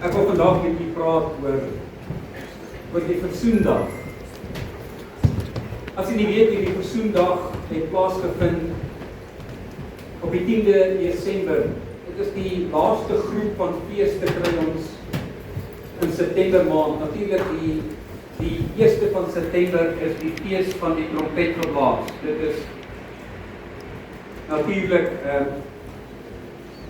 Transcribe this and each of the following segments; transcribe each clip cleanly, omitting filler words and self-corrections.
Ek wil vandag met u praat oor die versoendag. As jy nie weet, die versoendag het plaasgevind op die 10de Desember. Dit is die laaste groep van feeste kry ons in September maand. Natuurlik die 1ste van September is die fees van die trompetgeblaas. Dit is natuurlik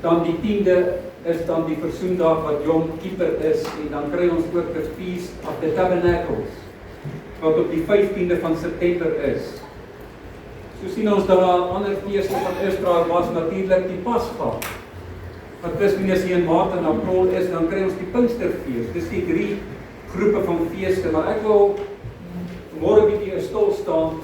dan die 10de is dan die versoendag wat Yom Kippur is, en dan kry ons ook die Feast of the Tabernacles wat op die 15de van September is. So sien ons dat daar ander feeste van Israel was, natuurlik die Pascha wat plus-minus hier in Maart en April is, dan kry ons die Pinksterfees. Dis die 3 groepe van feeste, maar ek wil vanmôre 'n bietjie stil staan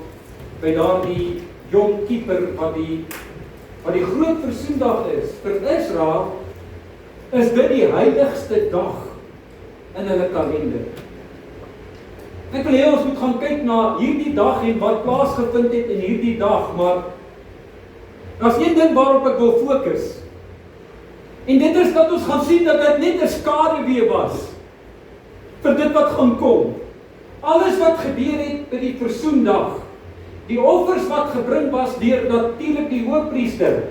by daardie Yom Kippur wat die groot versoendag is vir Israel. Is dit die heiligste dag in hulle kalender. Ek wil hê ons moet gaan kyk na hierdie dag en wat plaasgevind het in hierdie dag, maar daar's een ding waarop ek wil fokus. En dit is dat ons gaan sien dat dit net 'n skaduwee was vir dit wat gaan kom. Alles wat gebeur het by die versoendag, die offers wat gebring was deur natuurlik die hoofpriester,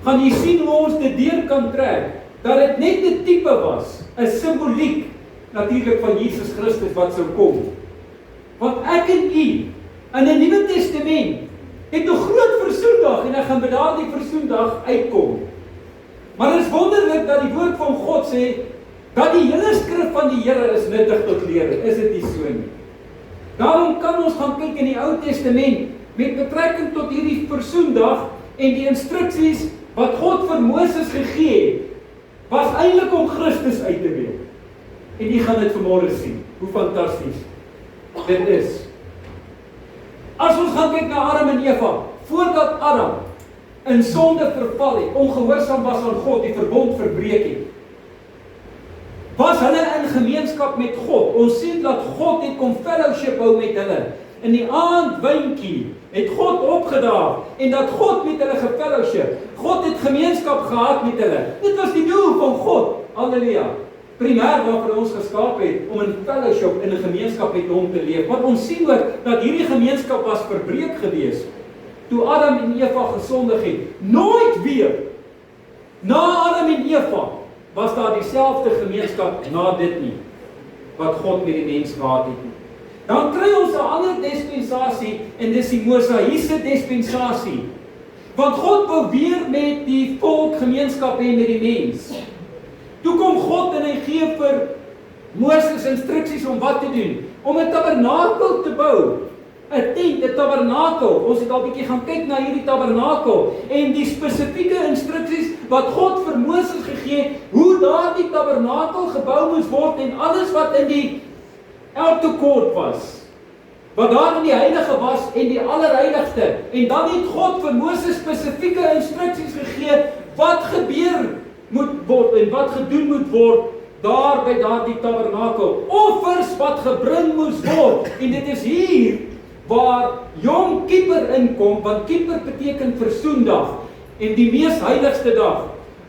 gaan jy sien hoe ons dit deur kan trek. Dat dit net 'n tipe was, 'n simboliek natuurlik van Jesus Christus wat sou kom. Want ek en u in die Nuwe Testament het 'n groot versoendag en ek gaan by daardie versoendag uitkom. Maar dit is wonderlik dat die woord van God sê dat die hele skrif van die Here is nuttig tot lering. Is dit nie so nie? Daarom kan ons gaan kyk in die Ou Testament met betrekking tot hierdie versoendag en die instruksies wat God vir Moses gegee het. Was eintlik om Christus uit te beeld. En jy gaan dit vanmôre sien, hoe fantasties dit is. As ons gaan kyk na Adam en Eva, voordat Adam in sonde verval het, ongehoorsaam was aan God, die verbond verbreek het, was hulle in gemeenskap met God. Ons sien dat God het kom fellowship hou met hulle. In die aandwyntjie het God opgedaag en dat God met hulle gefellowship. God het gemeenskap gehad met hulle. Dit was die doel van God. Halleluja. Primêr waarvoor ons geskaap het om in fellowship, in 'n gemeenskap met hom te leef. Want ons sien ook dat hierdie gemeenskap was verbreek gewees toe Adam en Eva gesondig het. Nooit weer na Adam en Eva was daar dieselfde gemeenskap na dit nie wat God met die mens gehad het. Dan kry ons 'n ander dispensasie en dis die Mosaïese dispensasie. Want God wou weer met die volk gemeenskap hê met die mens. Toe kom God en hy gee vir Moses instruksies om wat te doen. Om 'n tabernakel te bou. 'n tent, 'n tabernakel. Ons het al 'n bietjie gaan kyk na hierdie tabernakel en die spesifieke instruksies wat God vir Moses gegee het, hoe daardie tabernakel gebou moes word en alles wat in die elke koord was, wat daar in die heilige was en die allerheiligste. En dan het God vir Moses spesifieke instruksies gegee wat gebeur moet word en wat gedoen moet word daar by daardie tabernakel. Offers wat gebring moes word. En dit is hier waar Yom Kippur inkom, want Kippur beteken versoendag en die mees heiligste dag.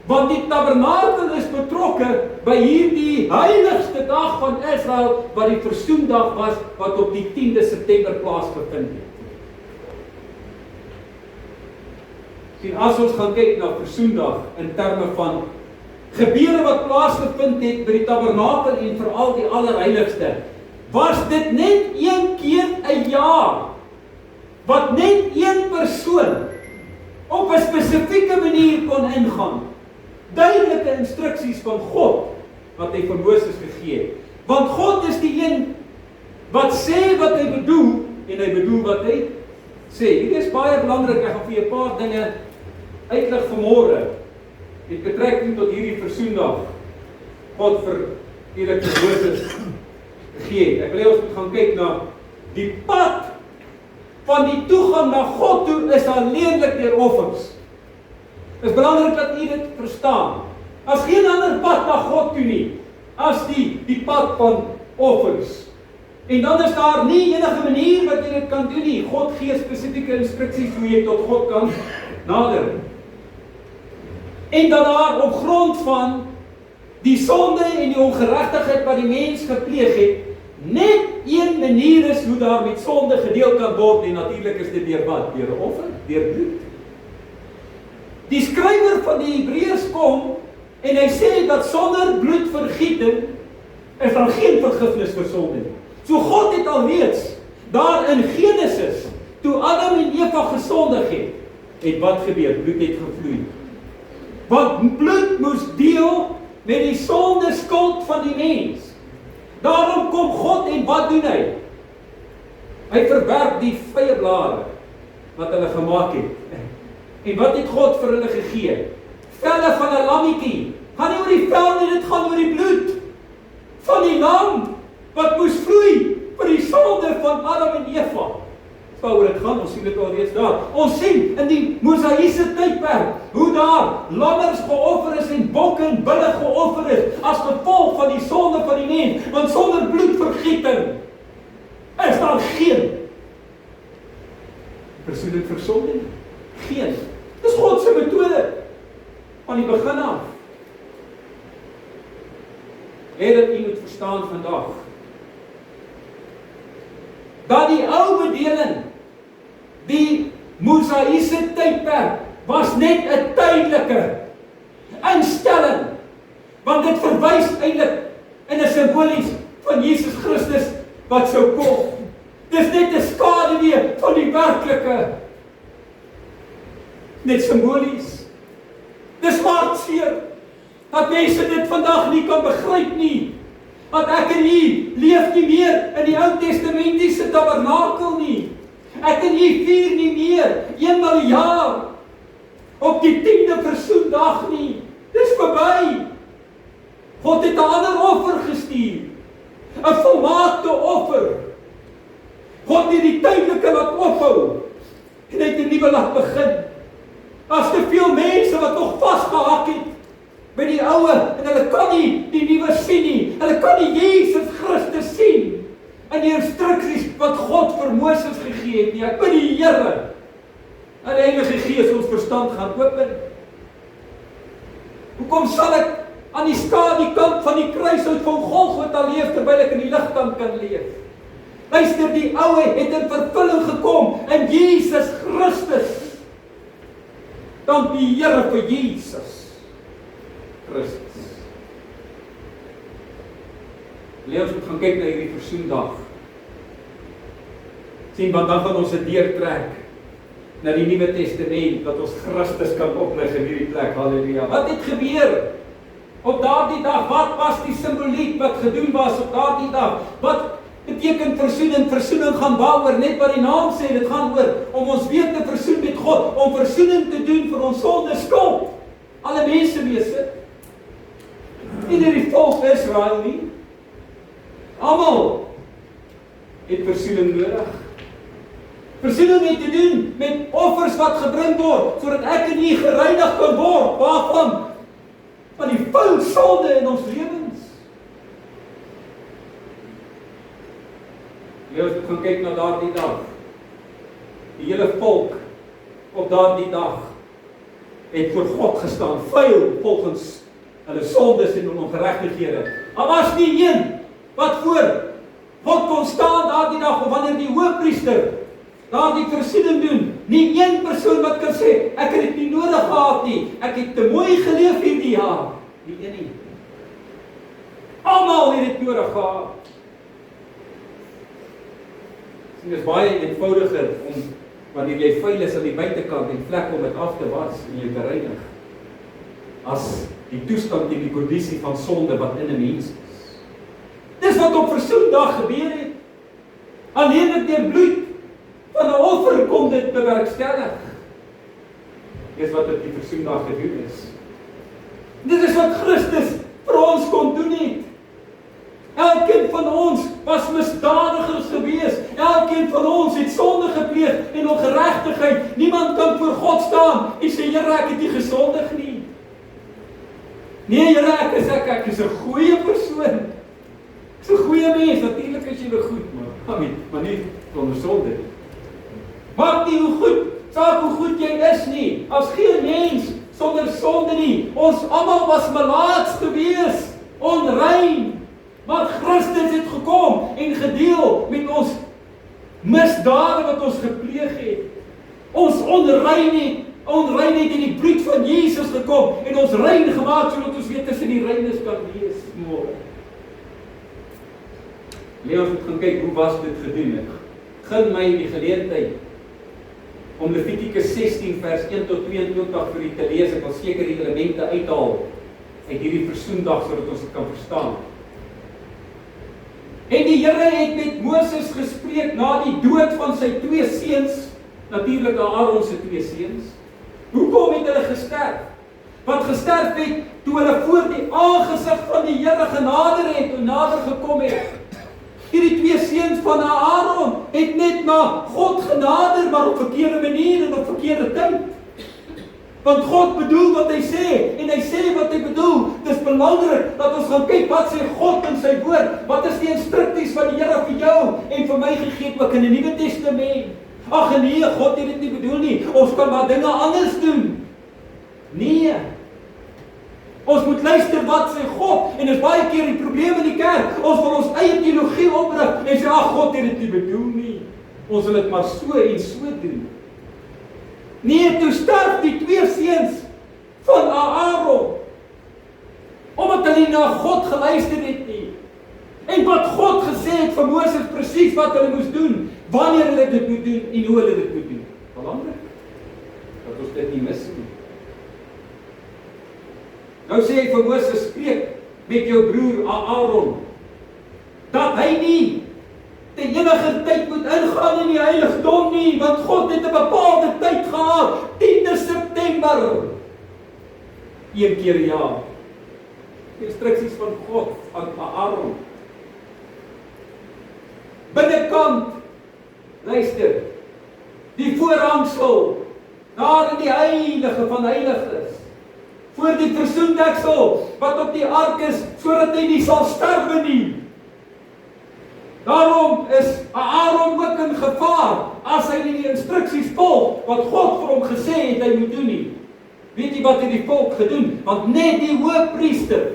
Want die tabernakel is betrokke by hierdie heiligste dag van Israel, wat die versoendag was, wat op die 10de September plaasgevind het. Sien, as ons gaan kyk na versoendag in terme van gebeure wat plaasgevind het by die tabernakel en veral die allerheiligste, was dit net een keer 'n jaar, wat net een persoon op 'n spesifieke manier kon ingaan. Duidelike instruksies van God wat hy vir Moses gegee het. Want God is die een wat sê wat hy bedoel en hy bedoel wat hy sê. Dit is baie belangrik. Ek gaan vir 'n paar dinge uitlig vanmôre met betrekking tot hierdie versoendag God vir Moses gegee het. Ek wil hê ons moet gaan kyk na die pad van die toegang na God toe is alleenlik deur offers. Dit is belangrik dat u dit verstaan. As geen ander pad na God toe nie, as die pad van offers. En dan is daar nie enige manier wat jy dit kan doen nie. God gee spesifieke instruksies hoe jy tot God kan nader. En dat daar op grond van die sonde en die ongeregtigheid wat die mens gepleeg het, net een manier is hoe daar met sonde gedeel kan word, en natuurlik is dit deur wat? Deur 'n offer, deur bloed. Die skrywer van die Hebreërs kom, en hy sê dat sonder bloedvergieting is daar geen vergifnis vir sonde nie. So God het alreeds, daar in Genesis, toe Adam en Eva gesondig het wat gebeur? Bloed het gevloei. Want bloed moes deel met die sonde skuld van die mens. Daarom kom God en wat doen hy? Hy verwerp die vrye blare wat hulle gemaak het. En wat het God vir hulle gegee? Velle van 'n lammetjie. Gaan nie oor die vel nie, dit gaan oor die bloed van die lam wat moes vloei vir die sonde van Adam en Eva. Waaroor dit gaan, ons sien dit alreeds daar. Ons sien in die Mosaïese tydperk hoe daar lammers geoffer is en bokke en bulle geoffer is as gevolg van die sonde van die mens, want sonder bloedvergieting is daar geen versoening vir sonde nie. Geen. Dis God se metode van die begin af. Hê dat u moet verstaan vandag dat die ou bedeling, die Mosaïese tydperk, was net 'n tydelike instelling, want dit verwys eintlik in 'n simbolies van Jesus Christus wat sou kom. Dis net 'n skaduwee van die werklike, net simbolies. Dis hartseer dat mense dit vandag nie kan begryp nie. Want ek en u leef nie meer in die Ou Testamentiese tabernakel nie. Ek en u vier nie meer 1 jaar op die 10de versoendag nie. Dis verby. God het 'n ander offer gestuur. 'n volmaakte offer. God het die tydelike laat ophou en hy het 'n nuwe laat begin. As te veel mense wat nog vasgehak het by die oue, en hulle kan nie die nuwe sien nie. Hulle kan nie Jesus Christus sien in die instruksies wat God vir Moses gegee het nie. Ek bid die Here en die Heilige Gees ons verstand gaan open. Hoekom sal ek aan die skadukant van die kruishout van Golgotha leef terwyl ek in die ligkant kan leef? Luister, die oue het in vervulling gekom in Jesus Christus. Dank die Here vir Jesus Christus. Ons moet gaan kyk na hierdie versoendag. Sien, want dan gaan ons dit deurtrek na die Nuwe Testament, dat ons Christus kan oplig in hierdie plek. Halleluja. Wat het gebeur op daardie dag? Wat was die simboliek wat gedoen was op daardie dag? Wat beteken versoening? Versoening gaan waaroor? Net wat die naam sê, dit gaan oor om ons weer te versoen met God, om versoening te doen vir ons sonde skuld. Alle mense wese. Nie die volk Israel nie. Almal het versoening nodig. Versoening het te doen met offers wat gebring word, sodat ek en u gereinig kan word. Waarvan? Van die vuil sonde in ons lewens. Ons gaan kyk na daardie dag. Die hele volk op daardie dag het voor God gestaan, vuil volgens hulle sondes en ongeregtighede. Daar was nie een wat voor God kon staan daardie dag, of wanneer die hoofpriester daardie versoening doen. Nie een persoon wat kan sê, ek het dit nie nodig gehad nie, ek het te mooi geleef hierdie jaar. Nie een nie. Almal het dit nodig gehad. Dit is baie eenvoudiger om, wanneer jy vuil is aan die buitekant en vlek om dit af te was en jy te reinig, as die toestand en die kondisie van sonde wat in 'n mens is. Dis wat op versoendag gebeur het. Alleenlik deur bloed van 'n offer kom dit bewerkstellig. Dis wat op die versoendag gedoen is. Dit is wat Christus vir ons kon doen het. Elkeen van ons was misdadigers gewees. Elkeen van ons het sonde gepleeg en ongeregtigheid. Niemand kan voor God staan en sê, Here, ek het nie gesondig nie. Nee, Here, ek is 'n goeie persoon. Ek is 'n goeie mens. Natuurlik is jy wel goed, maar nie sonder sonde nie. Maak nie hoe goed, saak hoe goed jy is nie. As geen mens sonder sonde nie. Ons almal was melaats gewees. onrein. Maar Christus het gekom en gedeel met ons misdade wat ons gepleeg het. Ons onreinheid in die bloed van Jesus gekom en ons rein gemaak sodat ons weer tussen die reines kan wees môre. Ons moet gaan kyk hoe was dit gedoen. Gun my die geleentheid om Levitikus 16 vers 1 tot 22 vir u te lees. Ek wil seker die elemente uithaal uit hierdie versoendag sodat ons dit kan verstaan. En die Here het met Moses gespreek na die dood van sy 2 seuns, natuurlik Aaron se 2 seuns. Hoekom het hulle gesterf? Wat gesterf het toe hulle voor die aangesig van die Here genader het en nader gekom het. Hierdie 2 seuns van Aaron het net na God genader, maar op verkeerde manier en op verkeerde tyd. Want God bedoel wat hy sê, en hy sê wat hy bedoel. Dis belangrik dat ons gaan kyk wat sê God in sy woord. Wat is die instruksies van die Here vir jou en vir my gegee ook in die Nuwe Testament? Ag nee, God het dit nie bedoel nie. Ons kan maar dinge anders doen. Nee. Ons moet luister wat sê God, en dis baie keer die probleem in die kerk. Ons wil ons eie teologie oprig en sê ag God het dit nie bedoel nie. Ons wil dit maar so en so doen. Nee, toe sterf die 2 seuns van Aaron, omdat hulle na God geluister het nie. En wat God gesê het vir Moses presies wat hulle moes doen, wanneer hulle dit moet doen en hoe hulle dit moet doen. Belangrik dat ons dit nie mis nie. Nou sê hy vir Moses, spreek met jou broer Aaron, dat hy nie te enige tyd moet ingaan in die heiligdom nie, want God het 'n bepaalde tyd gehad, 10 September. 1 keer per jaar. Instruksies van God aan Aaron. Binnekant, luister, die voorhangsel, daar in die heilige van heiliges, voor die versoendeksel, wat op die ark is, sodat hy nie sal sterwe nie. Daarom is Aaron ook in gevaar, as hy nie die instruksies volg, wat God vir hom gesê het hy moet doen nie. Weet jy wat het die volk gedoen? Want net die hoofpriester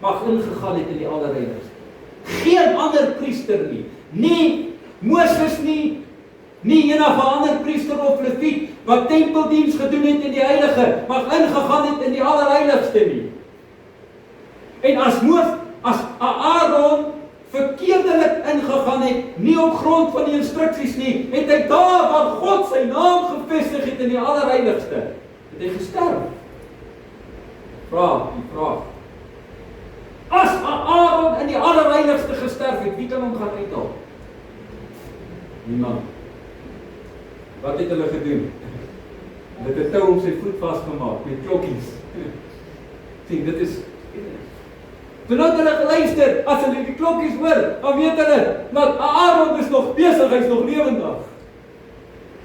mag ingegaan het in die allerheiligste. Geen ander priester nie. Nie Moses nie, nie enige ander priester of leviet, wat tempeldiens gedoen het in die heilige, mag ingegaan het in die allerheiligste nie. En as Aaron verkeerdelik ingegaan het, nie op grond van die instruksies nie, het hy daar waar God sy naam gevestig het in die allerheiligste, het hy gesterf. Vraag. As Aaron in die allerheiligste gesterf het, wie kan hom gaan uithaal? Niemand. Wat het hulle gedoen? Hulle het 'n tou om sy voet vasgemaak met klokkies. Sien, dit is Totdat hulle geluister, as hulle die klokkies hoor, dan weet hulle, dat Aaron is nog besig, hy is nog lewendig.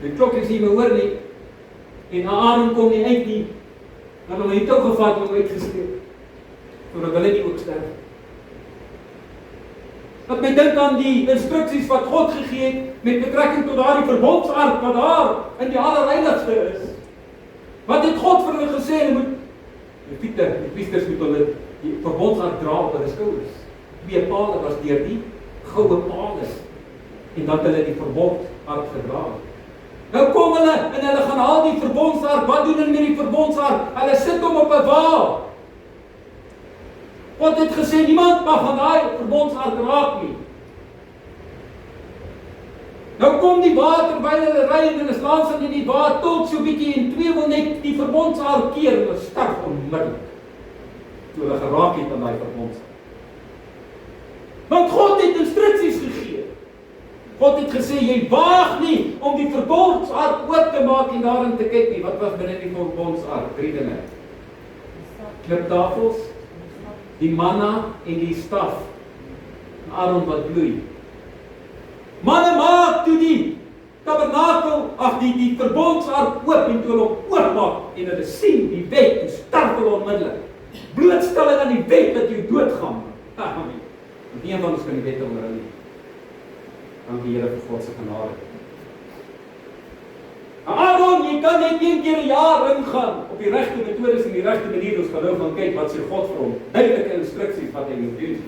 Die klokkies nie meer hoor nie, en Aaron kom nie uit nie, dan hom het ook gevat en uitgesteek, sodat hulle nie ook sterf. Dat my dink aan die instruksies wat God gegee het, met betrekking tot daardie verbondsark, wat daar in die allerheiligste is. Wat het God vir hulle gesê, hulle moet, die priesters moet hulle die verbondsark dra op hulle skouers. 2 pale was deur die goue pale, en dat hulle die verbondsark gedra het. Nou kom hulle, en hulle gaan haal die verbondsark. Wat doen hulle met die verbondsark? Hulle sit hom op 'n wa. God het gesê, niemand mag aan daai verbondsark raak nie. Nou kom die water, terwyl hulle ry, en hulle slaan sy in die water, tot so bietjie, en 2 wil net die verbondsark keer, en hulle sterf onmiddellik, toe hulle geraak het aan daai verbondsark. Want God het instruksies gegee. God het gesê, jy waag nie om die verbondsark oop te maak en daarin te kyk nie. Wat was binne die verbondsark? 3 dinge. Kliptafels, die manna en die staf. Aaron wat bloei. Manne maak toe die tabernakel, die verbondsark oop, en toe hulle hom oopmaak en hulle sien die wet, toe sterf hulle onmiddellik. Blootstelling aan die wet dat jy doodgaan. Want nie van ons kan die wet onderhou nie. Dank die Here vir God se genade. Aaron, jy kan net een keer 'n jaar ingaan op die regte metodes en die regte manier. Ons gaan nou gaan kyk wat sê God vir hom. Duidelike instruksies wat hy moet doen.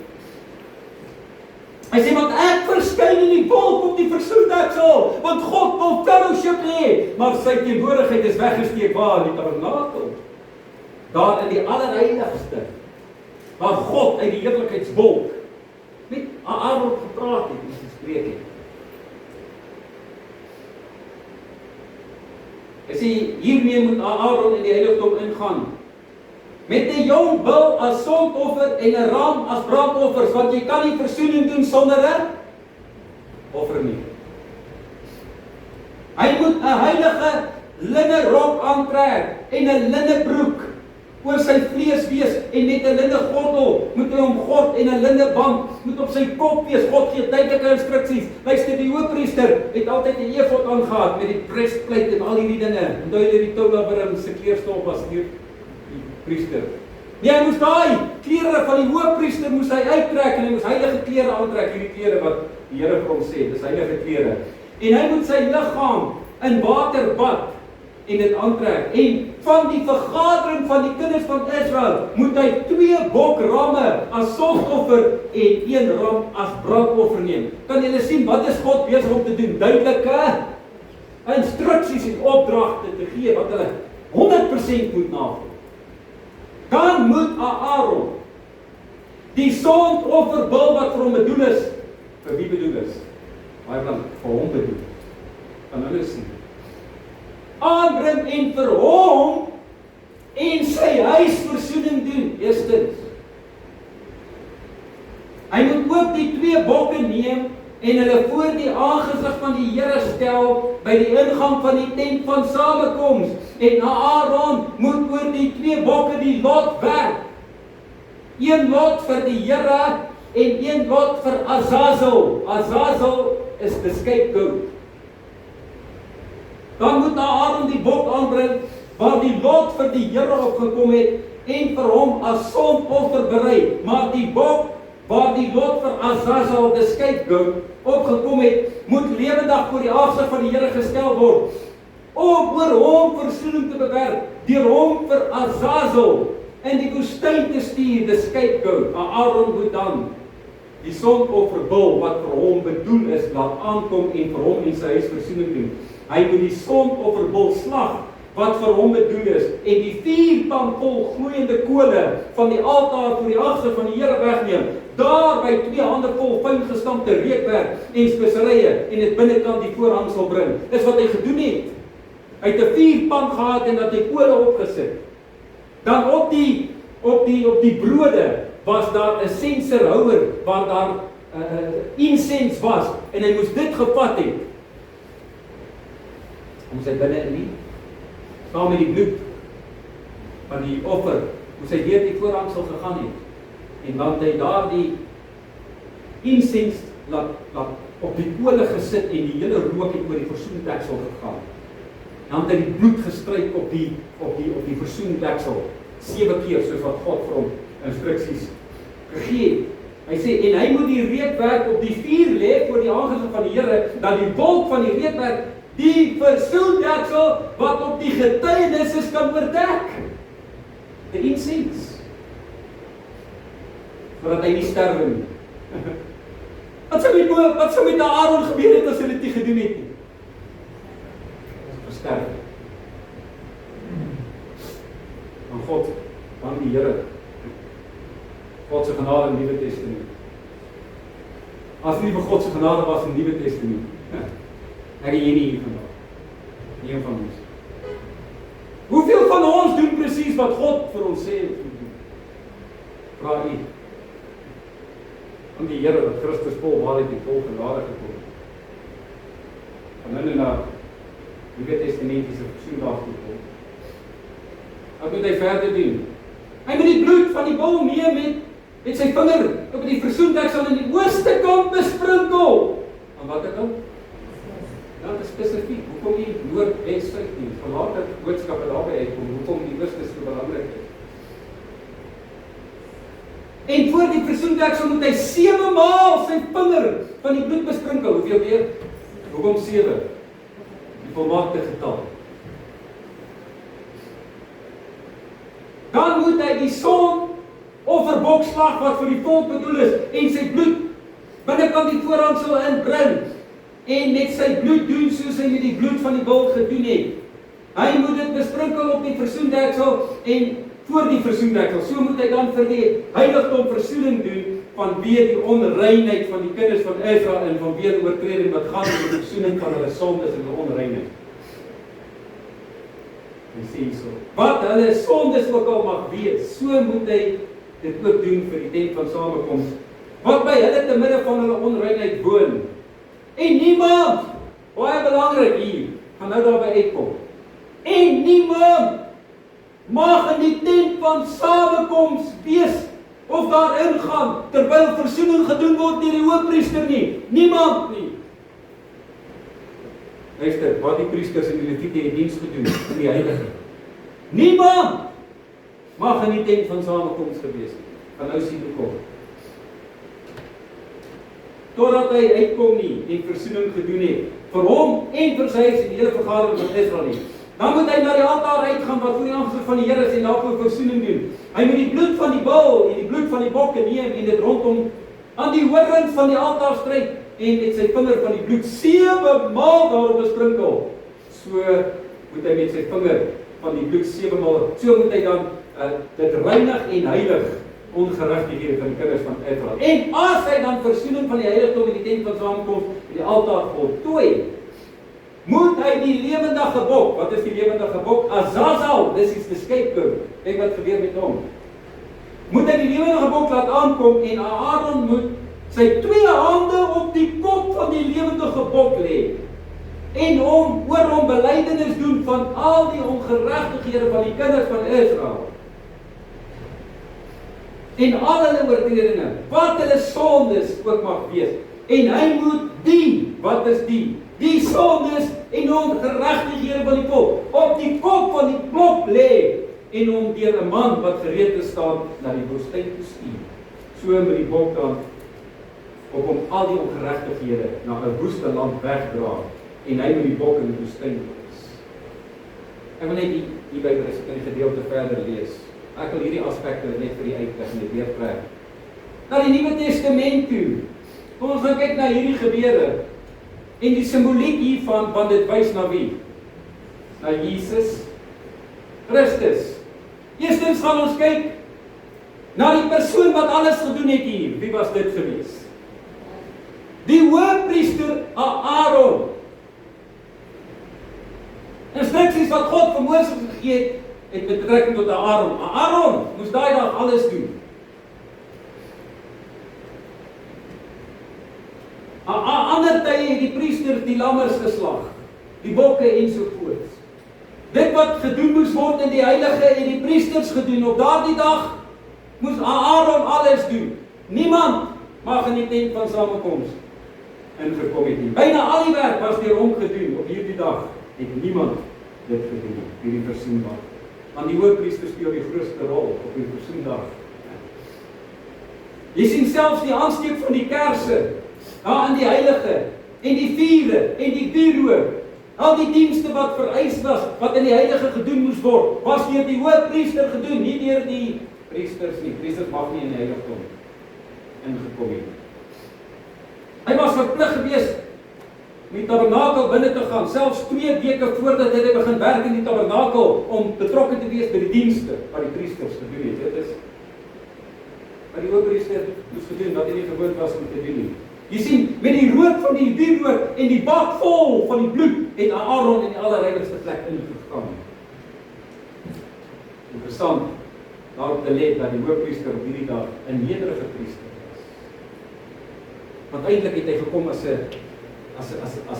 Hy sê, want ek verskyn in die wolk op die versoendeksel, want God wil fellowship hê, maar sy teenwoordigheid is weggesteek waar? In die tabernakel. Daar in die allerheiligste, waar God uit die heerlikheidswolk met Aaron gepraat het, en gespreek het. Hy sê, hiermee moet Aaron in die heiligdom ingaan, met 'n jong bul as sondoffer en 'n ram as brandoffers, want jy kan nie versoening doen sonder 'n offer nie. Hy moet 'n heilige linne rok aantrek en 'n linne broek oor sy vlees wees, en met 'n linne gordel moet hy hom gord en 'n linne band moet op sy kop wees. God gee duidelike instruksies. Luister, die hoofpriester het altyd 'n efod aangehad met die breastplate en al hierdie dinge. Onthou jy die toulabarim se kleurstof was deur die priester. Nee, hy moes daai klere van die hoofpriester moes hy uittrek en hy moes heilige klere aantrek, hierdie klere wat die Here vir hom sê, dis heilige klere. En hy moet sy liggaam in water bad en dit aantrek. En van die vergadering van die kinders van Israel moet hy 2 bokramme as sondoffer en 1 ram as brandoffer neem. Kan julle sien wat is God besig om te doen? Duidelike instruksies en opdragte te gee wat hulle 100% moet navolg. Dan moet Aaron die sondofferbul wat vir hom bedoel is, vir wie bedoel is? Baie dan vir hom bedoel. Kan hulle sien? Aanbring en vir hom en sy huis versoening doen. Eerstens, hy moet ook die 2 bokke neem en hulle voor die aangesig van die Here stel by die ingang van die tent van samekoms. En Aaron moet oor die 2 bokke die lot werp. 1 lot vir die Here en 1 lot vir Azazel. Azazel is the scapegoat. Dan moet Aaron die bok aanbring waar die lot vir die Here opgekom het en vir hom as sondoffer berei. Maar die bok waar die lot vir Azazel, die scapegoat, opgekom het, moet lewendig voor die aangesig van die Here gestel word, om oor hom versoening te bewerk, deur hom vir Azazel in die woestyn te stuur, die scapegoat. Aaron moet dan die sondofferbul wat vir hom bedoel is, laat aankom en vir hom en sy huis versoening doen. Hy moet die sondofferbul slag wat vir hom bedoel is, en die 4 pan vol gloeiende kole van die altaar voor die aangesig van die Here wegneem. Daarby 2 hande vol fyn gestampte reukwerk en speserye en dit binnekant die voorhangsel bring. Dis wat hy gedoen het. Hy het 'n 4 pan gehad en dat hy kole opgesit. Dan op die brode was daar 'n sensorhouer waar daar insens was en hy moes dit gevat het. Om sy binne in die saam met die bloed van die offer, moes hy deur die voorhangsel gegaan het. En dan het hy daar die insens laat op die kole gesit en die hele rook het oor die versoendeksel gegaan. Dan het hy die bloed gestryk op die versoendeksel 7 keer soos wat God vir hom instruksies gegee het. Hy sê en hy moet die reukwerk op die vuur lê voor die aangesig van die Here, dat die wolk van die reukwerk die versoendeksel wat op die getuienis is kan oordek. Die insens. Voordat hy nie sterwe nie. Wat sou met Aaron gebeur het as hy dit nie gedoen het nie? Gesterf. Van God, van die Here. God se genade in die Nuwe Testament. As nie vir God se genade was in die Nuwe Testament, ek en jy nie hier vandag. Nie een van ons. Hoeveel van ons doen presies wat God vir ons sê? Vra u. Van die Here dat Christus vol waarheid en vol genade gekom het. Van nou na Nuwe Testamentiese versoendag toe kom. Wat moet hy verder doen? Hy moet die bloed van die bul neem met sy vinger op die versoendeksel in die ooste kant besprinkel. Aan watter kant? Ja, dit is spesifiek. Hoekom nie noord, wes, suid nie? Verlaat het boodskappe daarby uitkom. Hoekom die ooste so belangrik is? En voor die versoendeksel moet hy 7 maal sy vinger van die bloed besprinkel. Hoeveel weer? Hoekom 7? Die volmaakte getal. moet hy die sonofferbokslag wat vir die volk bedoel is en sy bloed binnekant die voorhangsel inbring en met sy bloed doen soos hy met die bloed van die bul gedoen het. Hy moet dit besprinkel op die versoendeksel en voor die versoendeksel. So moet hy dan vir die heiligdom versoening doen vanweë die onreinheid van die kinders van Israel en vanweë die oortreding wat gaan oor die versoening van hulle sondes en hulle onreinheid. Hy sê hierso, wat hulle sondes ook al mag wees, so moet hy dit ook doen vir die tent van samekoms, wat by hulle te midde van hulle onreinheid woon. En niemand, baie belangrik hier, gaan nou daarby uitkom, en niemand mag in die tent van samekoms wees, of daarin gaan, terwyl versoening gedoen word deur die hoofpriester nie. Niemand nie. Luister, wat die priesters en die leviete het diens gedoen in die heilige. Niemand mag in die tent van samekoms gewees nie. Gaan nou sien hoe kom. Totdat hy uitkom nie en versoening gedoen het, vir hom en vir sy huis en die hele vergadering van Israel nie. Dan moet hy na die altaar uitgaan wat voor die aangesig van die Here is en daarvoor versoening doen. Hy moet die bloed van die bul en die bloed van die bokke neem en dit rondom aan die horings van die altaar stryk en met sy vinger van die bloed 7 maal daarop besprinkel. So moet hy met sy vinger van die bloed 7 maal, so moet hy dan dit reinig en heilig ongeregtighede van die kinders van Israel. En as hy dan versoening van die heiligdom en die tent van samekoms en die altaar voltooi, moet hy die lewendige bok, wat is die lewendige bok? Azazel, dis die scapegoat. Kyk wat gebeur met hom. Moet hy die lewendige bok laat aankom en Aaron moet sy 2 hande op die kop van die lewendige bok lê en oor hom belydenis doen van al die ongeregtighede van die kinders van Israel. En al hulle oortredinge, wat hulle sondes ook mag wees. En hy moet wat is die sondes en ongeregtighede van die volk op die kop van die klok lê en hom deur 'n man wat gereed is staan na die woestyn toe stuur. So met die bok dan op hom al die ongeregtighede na 'n woeste land wegdra en hy met die bok in die woestyn is. Ek wil net hier by die gedeelte verder lees. Ek wil hierdie aspekte net vir die uitleg net weer trek. Na die Nuwe Testament toe. Kom ons gaan kyk na hierdie gebeure. En die simboliek hiervan, want dit wys na wie? Na Jesus Christus. Eerstens gaan ons kyk na die persoon wat alles gedoen het hier. Wie was dit gewees? Die hoofpriester Aaron. Instruksies wat God vir Moses gegee het met betrekking tot Aaron. Aaron moes daai dag alles doen. Ander tye het die priesters die lammers geslag, die bokke ensovoorts. Dit wat gedoen moes word in die heilige en die priesters gedoen, op daardie dag moes Aaron alles doen. Niemand mag in die tent van samekoms ingekom het nie. Byna al die werk was deur hom gedoen op hierdie dag, het niemand dit gedoen, hierdie versoendag. Want die hoofpriester speel die grootste rol op die versoendag. Jy sien selfs die aansteek van die kerse, in die heilige, en die vure, en die vuurrook, al die dienste wat vereis was, wat in die heilige gedoen moes word, was deur die hoofpriester gedoen, nie deur die priesters nie. Priesters mag nie in die heiligdom ingekom het. Hy was verplig gewees om die tabernakel binne te gaan, selfs 2 weke voordat hy begin werk in die tabernakel, om betrokke te wees by die dienste wat die priesters gedoen het. Dit is wat die hoofpriester moes gedoen, wat hy nie gewoond was om te doen nie. Jy sien, met die rook van die vuurrook en die bak vol van die bloed, het Aaron in die allerheiligste plek ingegaan. Interessant, daarop te let dat die hoofpriester op hierdie dag 'n nederige priester was. Want eintlik het hy gekom as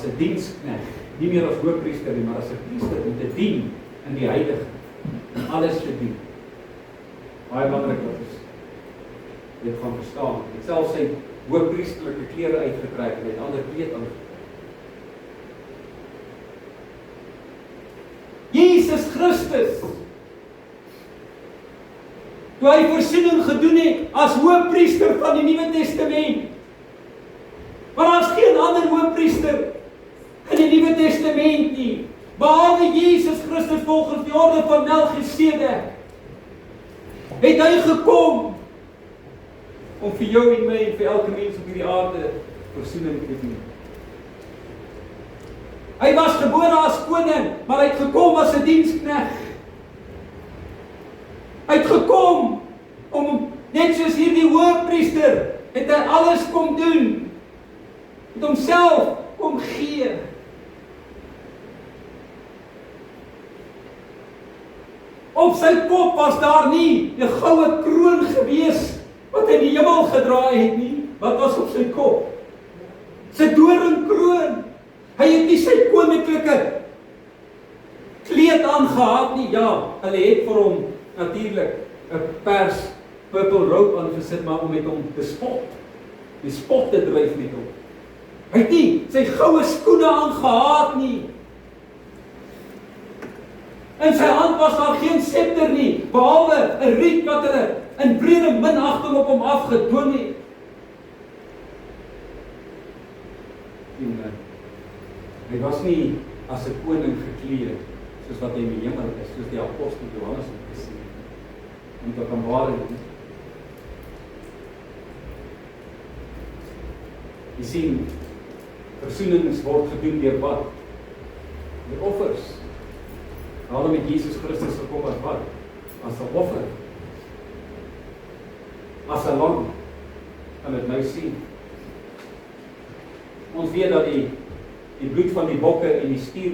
'n diensknegt, nie meer as hoofpriester nie, maar as 'n priester om te dien in die heilige, en alles te doen. Baie belangrik wat is dit gaan verstaan. Het selfs sy hoofpriesterlike klere uitgetrek en het ander kleed aangetrek. Jesus Christus, toe hy voorsiening gedoen het as hoofpriester van die Nuwe Testament, maar daar is geen ander hoofpriester in die Nuwe Testament nie, behalwe Jesus Christus volgens die orde van Melchisedek. het hy gekom om vir jou en my en vir elke mens op hierdie aarde versoening te doen. Hy was gebore as koning, maar hy het gekom as 'n diensknegt. Hy het gekom om, net soos hierdie hoëpriester, het hy alles kom doen, het homself kom gee. Op sy kop was daar nie 'n goue kroon gewees wat hy in die hemel gedraai het nie. Wat was op sy kop? Sy doringkroon. Hy het nie sy koninklike kleed aangehad nie. Ja, hulle het vir hom natuurlik 'n pers purple robe aangesit, maar om met hom te spot. Die spot te dryf met hom. Hy het nie sy goue skoene aangehad nie. In sy hand was daar geen scepter nie, behalwe 'n riet wat hulle in brede minagting op hom afgedwing het. Hy was nie as 'n koning gekleed, soos wat hy in die hemel is, soos die apostel Johannes het gesê. Om te Openbaring. Jy sien, versoenings word gedoen deur wat? Deur offers. Daarom het Jesus Christus gekom as wat? As 'n offer. As 'n lam. Kan dit nou sien. Ons weet dat die bloed van die bokke en die stier,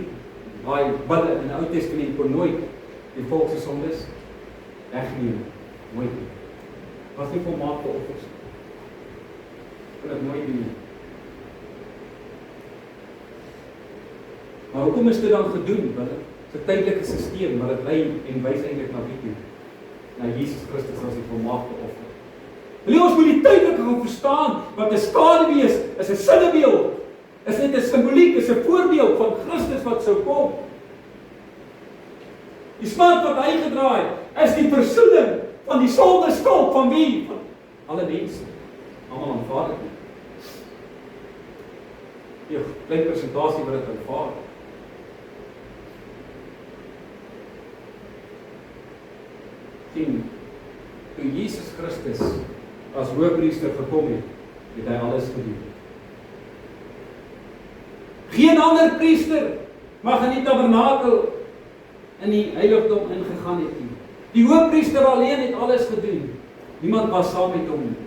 daai bulle in die Ou Testament kon nooit die volk se sondes wegneem. Nooit nie. Was nie volmaakte offers. Kon dit nooit doen. Maar hoekom is dit dan gedoen? Want dit is 'n tydelike stelsel, maar dit lei en wys eintlik na wie toe? Na Jesus Christus as die volmaakte offer. Wil ons moet die tydelike gaan verstaan, wat 'n skaduwee is 'n sinnebeeld. Is net 'n simboliek, is 'n voorbeeld van Christus wat sou kom. Die smart wat hy gedra het, is die versoening van die sonde skuld van wie? Van alle mense. Almal aanvaar dit. Die klein persentasie wat dit aanvaar. Sien, toe Jesus Christus as hoëpriester gekom het hy alles gedoen. Geen ander priester mag in die tabernakel in die heiligdom ingegaan het nie. Die hoëpriester alleen het alles gedoen. Niemand was saam met hom nie.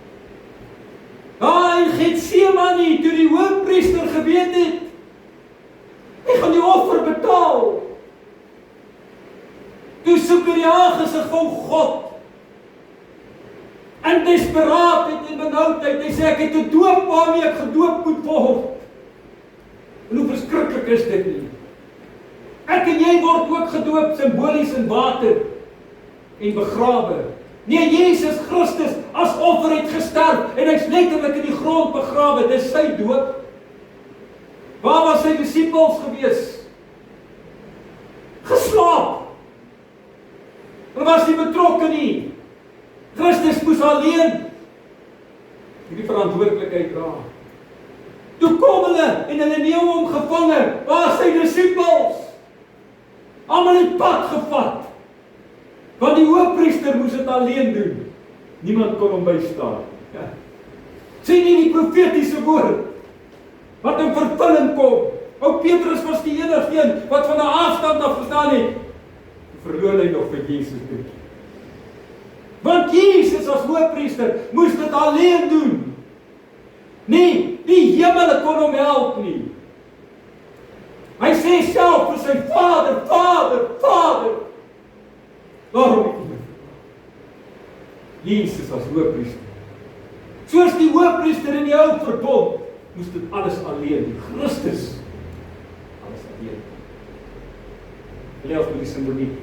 Daar in Getsemane, toe die hoëpriester geweet het, hy gaan die offer betaal. Toe soek hy die aangesig van God. In desperaatheid en benoudheid, hy sê ek het 'n doop waarmee ek gedoop moet word. En hoe verskriklik is dit nie? Ek en jy word ook gedoop simbolies in water en begrawe. Nee, Jesus Christus as offer het gesterf en hy's letterlik in die grond begrawe. Dis sy doop. Waar was sy disippels gewees? Geslaap. Hulle was nie betrokke nie. Christus moes alleen hierdie verantwoordelikheid dra. Toe kom hulle en hulle neem hom gevange. Waar is sy disippels? Almal het pad gevat. Want die hoëpriester moes dit alleen doen. Niemand kon hom bystaan. Ja. Sien nie die profetiese woord wat in vervulling kom. Ou Petrus was die enigste een wat van 'n afstand af verstaan het. Verloor hy nog vir Jesus toe. Want Jesus as hoëpriester moes dit alleen doen. Nee, die hemel kon hom help nie. Hy sê self vir sy Vader, Vader. Waarom nie? Jesus as hoëpriester. Soos die hoëpriester in die Ou Verbond, moes dit alles alleen doen. Christus, alles alleen. Ons moet die simboliek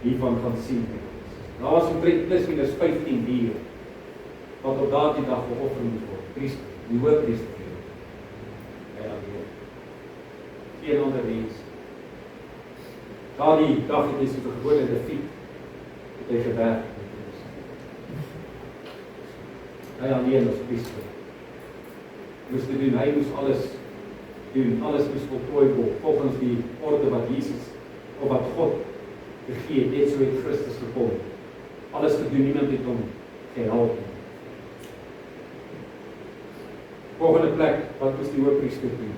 hiervan gaan sien. Daar was omtrent plus minus 15 diere wat op daardie dag geoffer moet word. Priester, die hoëpriester. Hy alleen. Geen ander mens. Daardie dag het hy so gewone David het hy gewerk. Hy alleen as priester. Moes te doen, hy moes alles doen, alles moes voltooi word, volgens die orde wat Jesus, of wat God gegee het, net so het Christus gekom, alles gedoen, niemand het hom gehelp nie. Volgende plek, wat moes die hoofpriester doen?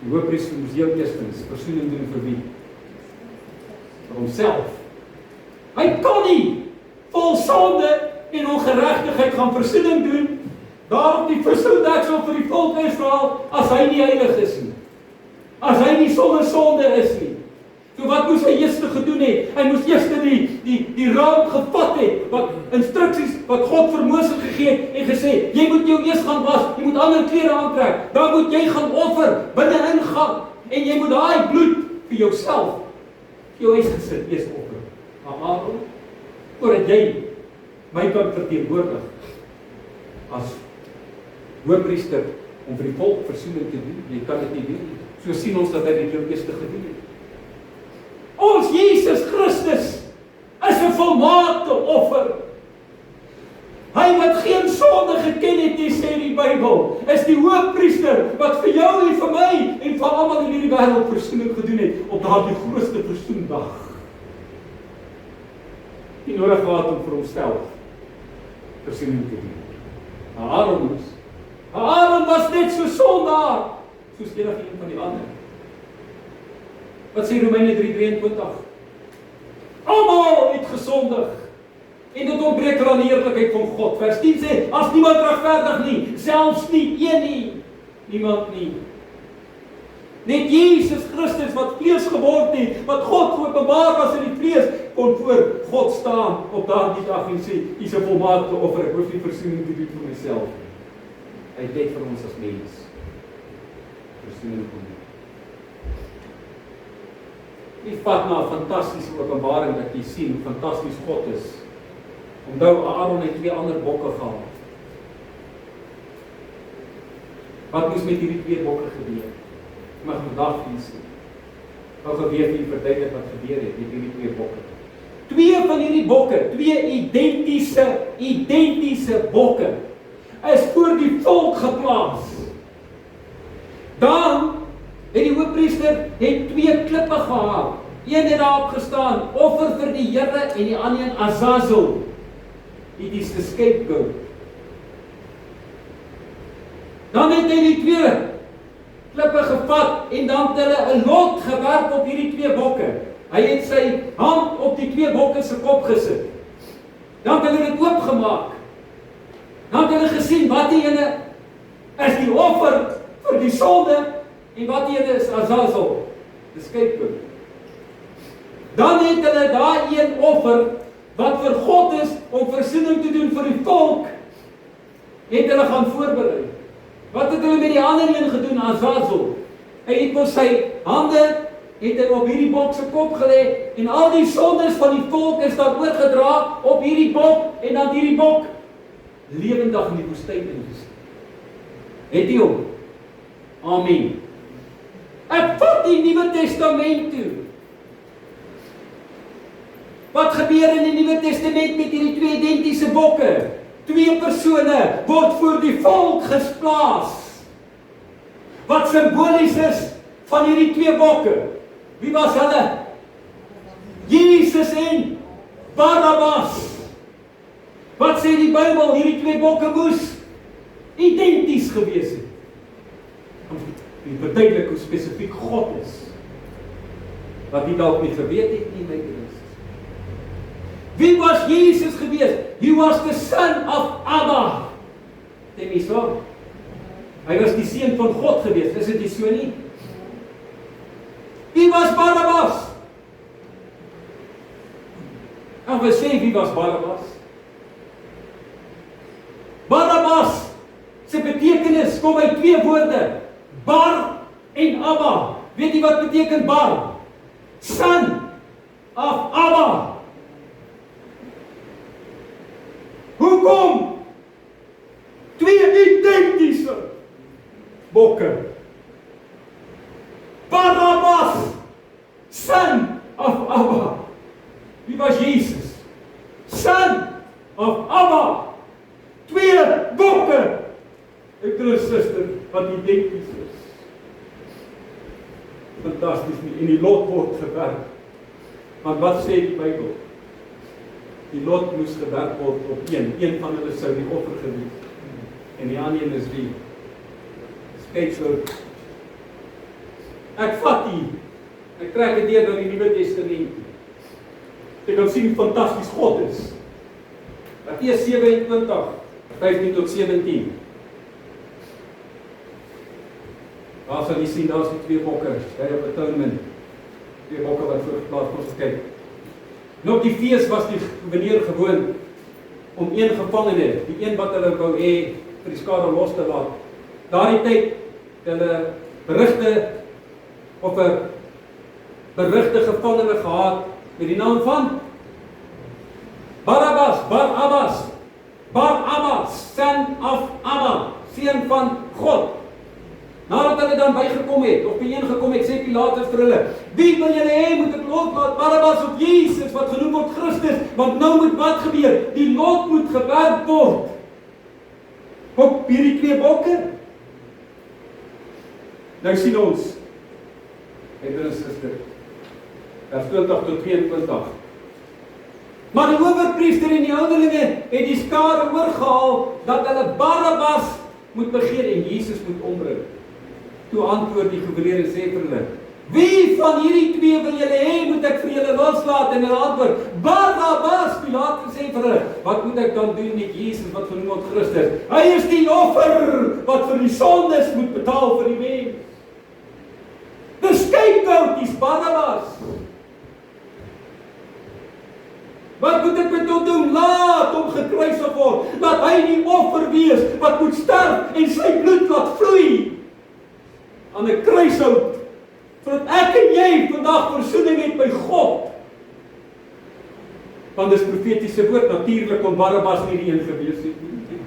Die hoofpriester moes heel eerstens versoening doen vir wie? Vir homself. Hy kan nie vol sonde en ongeregtigheid gaan versoening doen, daar op die versoendeksel vir die volk Israel, as hy nie heilig is nie. As hy nie sonder sonde is nie. So wat moes hy eers gedoen het? Hy moes eers die raad gevat het, wat instruksies wat God vir Moses gegee het en gesê, jy moet jou eers gaan was, jy moet ander klere aantrek, dan moet jy gaan offer, binne ingaan, en jy moet daai bloed vir jouself, vir jou huisgesin eers offer. Maar Aaron, voordat jy my kan verteenwoordig, as hoofpriester, om vir die volk versoening te doen, jy kan dit nie doen nie. So sien ons dat hy dit jou eerste gedoen het. Ons Jesus Christus is 'n volmaakte offer. Hy wat geen sonde geken het nie, sê die Bybel, is die hoofpriester wat vir jou en vir my en vir almal in hierdie wêreld versoening gedoen het op daardie grootste versoendag. Nie nodig gehad om vir homself versoening te doen. Aaron was net so sondaar soos enige een van die ander. Wat sê Romeine 3:23? Almal het gesondig en dit ontbreek aan die heerlikheid van God. Vers 10 sê, as niemand regverdig nie, selfs nie een nie, niemand nie. Net Jesus Christus wat vlees geword het, wat God geopenbaar was in die vlees, kon voor God staan op daardie dag en sê, "U is 'n volmaakte offer, ek hoef nie versoening te doen vir myself." Hy het net vir ons as mens versoening kom. Die vat na 'n fantastiese openbaring dat jy sien hoe fantasties God is. Onthou, Aaron het 2 ander bokke gehad. Wat moes met hierdie 2 bokke gebeur? Jy mag vandag lees. Nou gebeur vir verduidelik wat gebeur het met hierdie 2 bokke. 2 van hierdie bokke, 2 identiese bokke, is voor die volk geplaas. Dan het die hoofpriester 2 klippe gehad. Een het daarop gestaan, offer vir die Here, en die ander een Azazel. It is the scapegoat. Dan het hy die 2 klippe gevat en dan het hulle 'n lot gewerp op hierdie 2 bokke. Hy het sy hand op die 2 bokke se kop gesit. Dan het hulle dit oopgemaak. Dan het hulle gesien wat die ene is die offer vir die sonde en wat die ene is Azazel, die scapegoat. Dan het hulle daai een offer wat vir God is om versoening te doen vir die volk, het hulle gaan voorberei. Wat het hulle met die ander een gedoen, Azazel? Hy het mos sy hande het hy op hierdie bok se kop gelê en al die sondes van die volk is daar oorgedra op hierdie bok en dan hierdie bok lewendig in die woestyn ingesit. Het hy hom? Amen. Ek vat die Nuwe Testament toe. Wat gebeur in die Nuwe Testament met hierdie 2 identiese bokke? 2 persone word voor die volk gesplaas. Wat simbolies is van hierdie 2 bokke? Wie was hulle? Jesus en Barabbas. Wat sê die Bybel? Hierdie 2 bokke moes identies gewees het. Die verduidelik hoe spesifiek God is. Wat jy dalk nie geweet het nie, my kinders. Wie was Jesus gewees? He was the son of Abba. Dit is so. Hy was die seun van God gewees. Is dit nie so nie? Wie was Barabbas? En we sê, wie was Barabbas? Barabbas se betekenis kom uit 2 woorde. Bar en Abba. Weet jy wat beteken Bar? Son of Abba. Hoekom? 2 identiese bokke. Barabbas, son of Abba. Wie was Jesus? Son of Abba. 2 bokke. Ek en suster, wat identies is. Fantasties nie, en die lot word gewerk. Want wat sê die Bybel? Die lot moes gewerk word op een van hulle sou die offer gewees. En die ander een is die scapegoat. Ek vat die, ek trek dit deur na die Nuwe Testament. Jy kan sien hoe fantasties God is. Matteus 27, 15 tot 17. Daar sal jy sien, daar is die twee bokke, Day of Atonement. Twee bokke wat voorgeplaas ons kyk. Nou op die fees was die gouverneur gewoon om een gevangene, die een wat hulle wou hê vir die skare los te laat. Daardie tyd hulle berigte gevangene gehad met die naam van Barabbas, son of Abba, seun van God. Nadat hulle dan bygekom het, of by een gekom het, sê Pilatus vir hulle, wie wil julle hê moet ek loslaat, Barabbas of Jesus, wat genoem word Christus, want nou moet wat gebeur? Die lot moet gewerk word op hierdie twee bokke. Nou sien ons, broers en susters, vers 20 tot 22. Maar die owerpriester en die ouderlinge het die skare oorgehaal dat hulle Barabbas moet begeer en Jesus moet ombring. Toe antwoord die gouverneur en sê vir hulle, wie van hierdie twee wil julle hê moet ek vir julle loslaat? En hulle antwoord, Barabbas. Pilatus sê vir hulle, wat moet ek dan doen met Jesus wat genoem word Christus? Hy is die offer wat vir die sondes moet betaal vir die mens. The scapegoat is Barabbas. Wat moet ek met hom doen? Laat hom gekruisig word. Laat hy die offer wees wat moet sterf en sy bloed laat vloei aan 'n kruishout, sodat ek en jy vandag versoening het by God. Want dis profetiese woord, natuurlik kon Barabbas nie die een gewees het nie.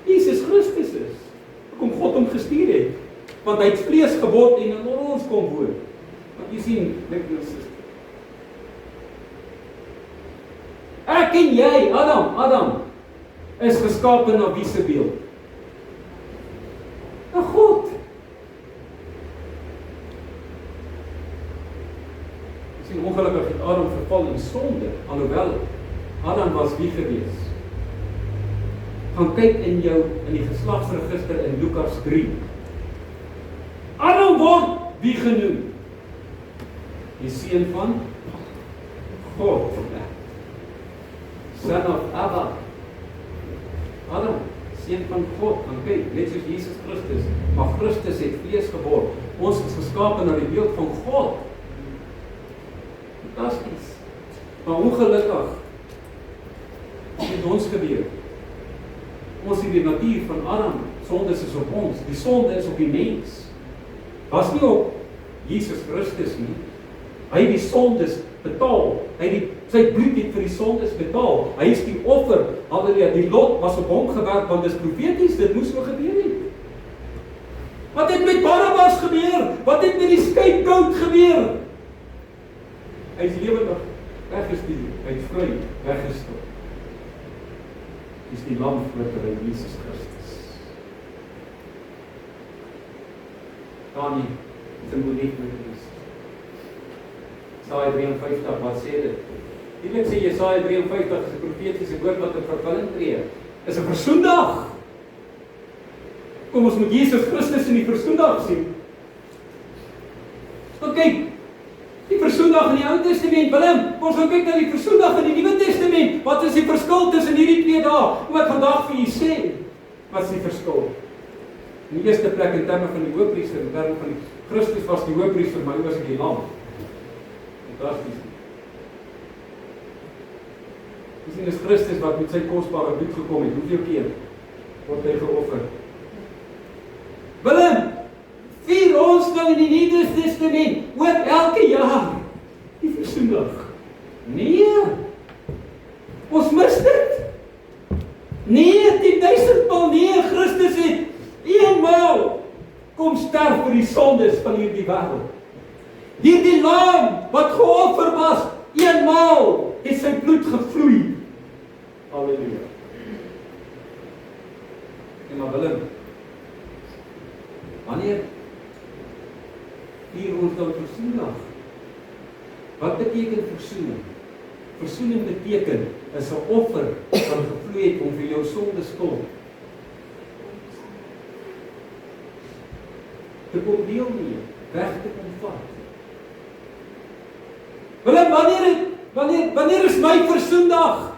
Jesus Christus is, hoekom God hom gestuur het, want hy het vlees geword en in ons kom woon. Want jy sien, ek en jy, Adam, is geskape na wie se beeld? Na God. Jy sien, ongelukkig het Adam verval in sonde, alhoewel Adam was wie gewees? Gaan kyk in die geslagsregister in Lukas 3. Adam word wie genoem? Die seun van God. Son of Abba. Adam, seun van God. Dan kyk, net soos Jesus Christus, maar Christus het vlees geword. Ons is geskape na die beeld van God. Fantasties. Maar ongelukkig het ons gebeur. Ons het die natuur van Adam. Sonde is op ons. Die sonde is op die mens. Was nie op Jesus Christus nie. Hy het die sondes betaal. Sy bloed het vir die sondes betaal. Hy is die offer. Halleluja. Die lot was op hom gewerk, want dis profeties, dit moes so gebeur het. Wat het met Barabbas gebeur? Wat het met die scapegoat gebeur? Hy is lewendig weggestuur. Hy het vry weggestop. Dis die lam voor Jesus Christus. Kan nie simboliek met Christus. Jesaja 53, wat sê dit? Dit sê Jesaja 53 is 'n profetiese woord wat in vervulling tree. Is 'n versoendag. Kom ons moet Jesus Christus in die versoendag sien. Want kyk, die versoendag in die Ou Testament, Willem, ons gaan kyk na die versoendag in die Nuwe Testament. Wat is die verskil tussen hierdie twee dae? Kom ek vandag vir julle sê, wat is die verskil? In die eerste plek in terme van die hoëpriester, in terme van die Christus was die hoëpriester, maar hy was die lam. Fantasties. Dis nie dis Christus wat met sy kosbare bloed gekom het. Hoeveel keer word hy geoffer? Willem, vier ons nou in die Nuwe Testament ook elke jaar die versoendag. Nee, ons mis dit. Nee, 10.000 maal nee, Christus het eenmaal kom sterf vir die sondes van hierdie wêreld. Hierdie lam wat geoffer was, eenmaal het sy bloed gevloei. Halleluja. En maar Willem, wanneer vier ons dan versoendag? Wat beteken versoening? versoening beteken, is 'n offer wat gevloei het om vir jou sonde skuld te kom deel mee, weg te kom vat. Wanneer is my versoendag?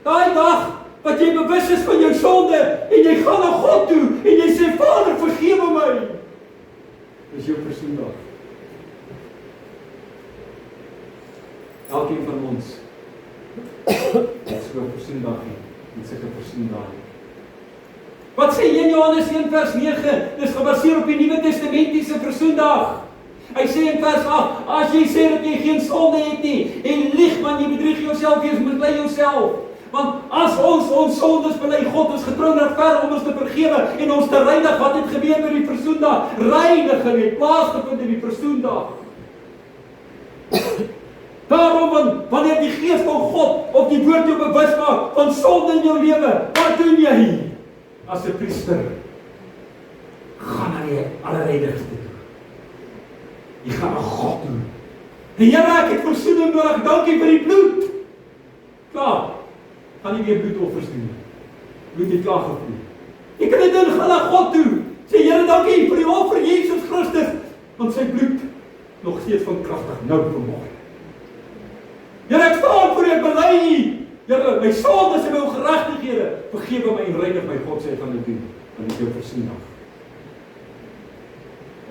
Daai dag wat jy bewus is van jou sonde en jy gaan na God toe en jy sê, Vader, vergewe my. Dis jou versoendag. Elkeen van ons het so 'n versoendag en sulke versoendag. Wat sê 1 Johannes 1 vers 9? Dis gebaseer op die Nuwe Testamentiese versoendag. Hy sê in vers 8, as jy sê dat jy geen sonde het nie, en lieg, man, jy bedrieg jouself, jy mislei jouself. Want as ons sondes bely, God is getrou en regverdig om ons te vergewe en ons te reinig. Wat het gebeur met die versoendag? Reiniging het plaasgevind in die versoendag. Daarom, wanneer die Gees van God of die woord jou bewus maak van sonde in jou lewe, wat doen jy? As 'n priester, gaan na die Allerheiligste toe. Jy gaan na God toe. En Here, ek het versoening nodig, dankie vir die bloed. Klaar, gaan nie weer bloedoffers doen. Bloed het klaar gevloei. Jy kan dit doen, gaan na God toe. Sê, Here, dankie vir die offer Jesus Christus, want sy bloed nog steeds van kragtig nou vanmôre. Here, ek staan voor U, ek bely U. Here, my sondes en my ongeregtighede, vergewe my en reinig my. God sê, gaan dit doen, want dit is jou versoendag.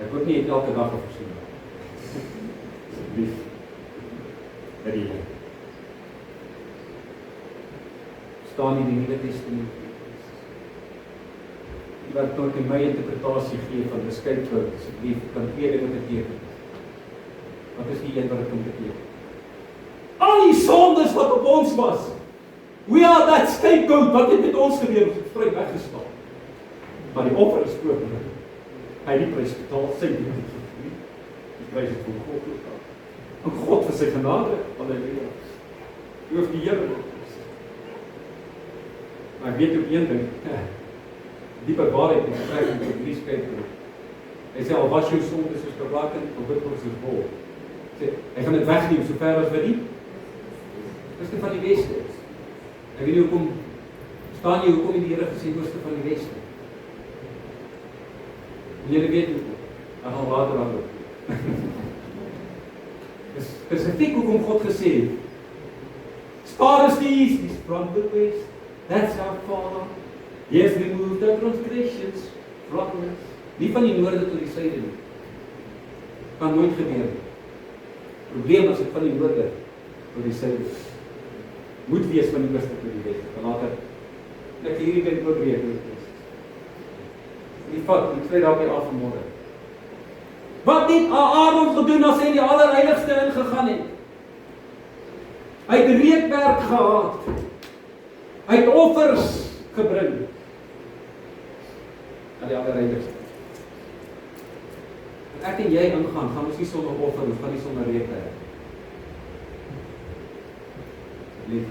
Ek word nie elke dag 'n versoendag. Asseblief, by die Here. Staan in die Nuwe Testament. Wat tot in my interpretasie gee van beskuitwoord, asseblief, kan 2 dinge beteken. Wat is die een wat dit kan beteken? Al die sondes wat op ons was, we are that scapegoat, wat het met ons gebeur, ons het vry weggestaan. Maar die offer is oopbring. Hy het die prys betaal, sy bloed. Die prys het van God betaal. En God vir sy genade, halleluja. Loof die Here. Maar ek weet ook een ding, dieper waarheid in betrekking tot hierdie skytwoord. Hy sê, al was jou sonde soos verblak en op wit soos wol. Hy gaan dit wegneem so ver as wat die ooste van die weste is. Ek weet nie hoekom staan jy, hoekom die Here gesê ooste van die weste. Julle weet hoekom. Ek gaan later aanloop. Dis spesifiek hoekom God gesê het, as far as the east is from the west, that's our Father. He has removed our transgressions from us. Nie van die noorde tot die suide nie. Kan nooit gebeur nie. Probleem as dit van die noorde tot die suide is. Moet wees van die ooste tot die weste. Van later, ek hierdie ding oorweeg met Christus. Die vat, ek sluit daarby af vanmôre. Wat het Aaron gedoen as hy in die Allerheiligste ingegaan het? Hy het reukwerk gehad. Hy het offers gebring aan die Allerheiligste. En ek en jy ingaan, gaan ons nie sonder offer, ons gaan nie sonder reukwerk. Lief.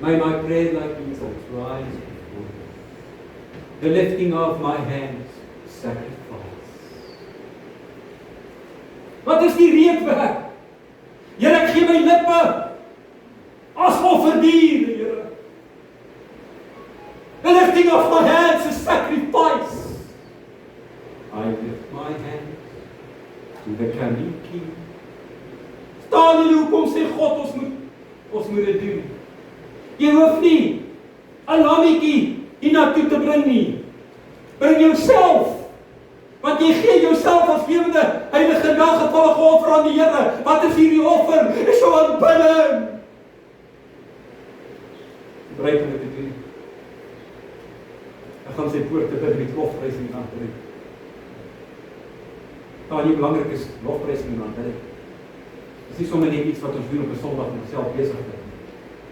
May my prayer like incense rise before you. The lifting of my hands, sacrifice. Wat is die reukwerk? Here, ek gee my lippe as offerdier, Here. The lifting of my hands is sacrifice. I lift my hands to the coming King. Staan nie hoekom sê God, ons moet dit doen. Jy hoef nie 'n lammetjie hiernatoe te bring nie. Bring jouself. Want jy gee jouself as lewende heilige welgevallige offer aan die Here. Wat is hierdie offer? Is jou aanbidding. Bereid om dit te doen. Ek gaan sy poorte bid met lofprysing en aanbidding. Daar nie belangrik is lofprysing en aanbidding. Dit is nie sommer net iets wat ons doen op 'n Sondag en self besig is.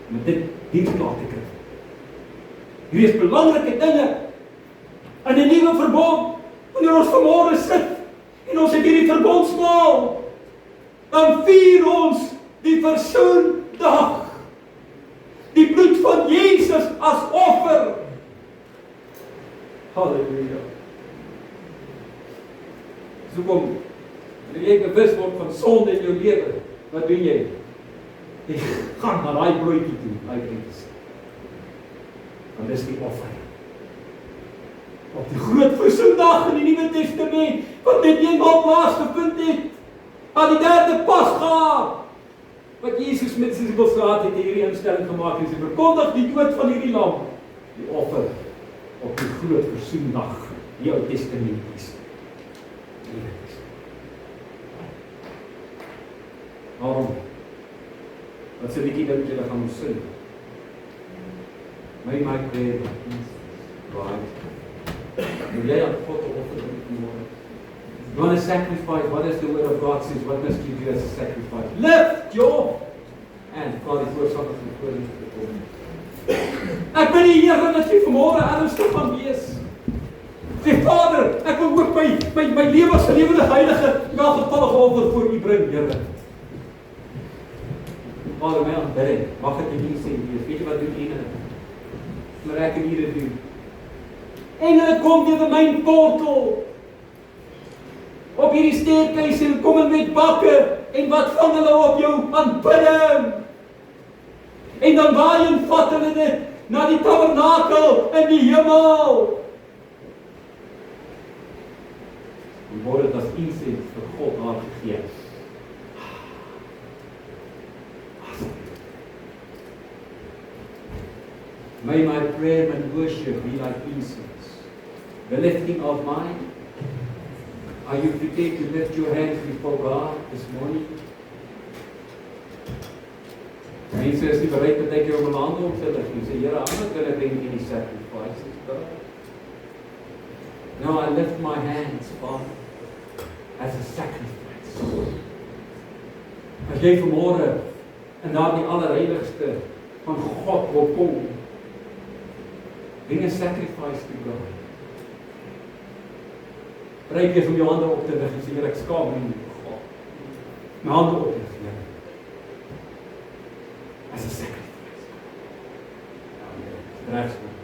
Met dit diens klaar te kry. Hierdie is belangrike dinge in 'n nuwe verbond. Wanneer ons vanmôre sit en ons het hierdie verbondsmaal, dan vier ons die versoendag. Die bloed van Jesus as offer. Halleluja. So kom, wanneer jy bewus word van sonde in jou lewe, wat doen jy? jy gaan na daai broodjie toe, daai broodjies. Want dis die offering. Op die groot versoendag in die Nuwe Testament, wat net eenmaal plaasgevind het, aan die derde Pasga, wat Jesus met sy disipels het hierdie instelling gemaak en sy verkondig die dood van hierdie lam, die offer op die groot versoendag, die Ou Testament is. Waarom? Wat sê bietjie dink julle gaan ons sing? My prayer, right? En jy aan God offer môre. You want to sacrifice, what does the word of God says? What must you do as a sacrifice? Lift your hand. God is voorsaak van koning te kom. Ek bid die Here dat jy vanmôre ernstig gaan wees. Sê Vader, ek wil ook my lewe as 'n lewende heilige welgevallige offer voor U bring, Here. Vader, my aanbidding, mag dit nie sê wees. Weet jy wat doen engele? Maar ek kan hier doen. Engele kom deur my portal. Op hierdie staircase en kom in met bakke en wat vang hulle op jou aanbidding? En dan waai en vat hulle dit na die tabernakel in die hemel. En word dit as insens vir God daar gegee. May my prayer and worship be like incense. The lifting of mine. Are you prepared to lift your hands before God this morning? Mense is nie bereid om baie keer om 'n hand op te lig nie. Sê, Here, I'm not going to bring any sacrifices, God. No, I lift my hands, Father, as a sacrifice. As jy vanmôre in daardie allerheiligste van God wil kom, bring 'n sacrifice to God. Bereid wees om jou hande op te lig en sê, Here, ek skaam my nie, God. My hande op te lig, Here. As a sacrifice. Amen.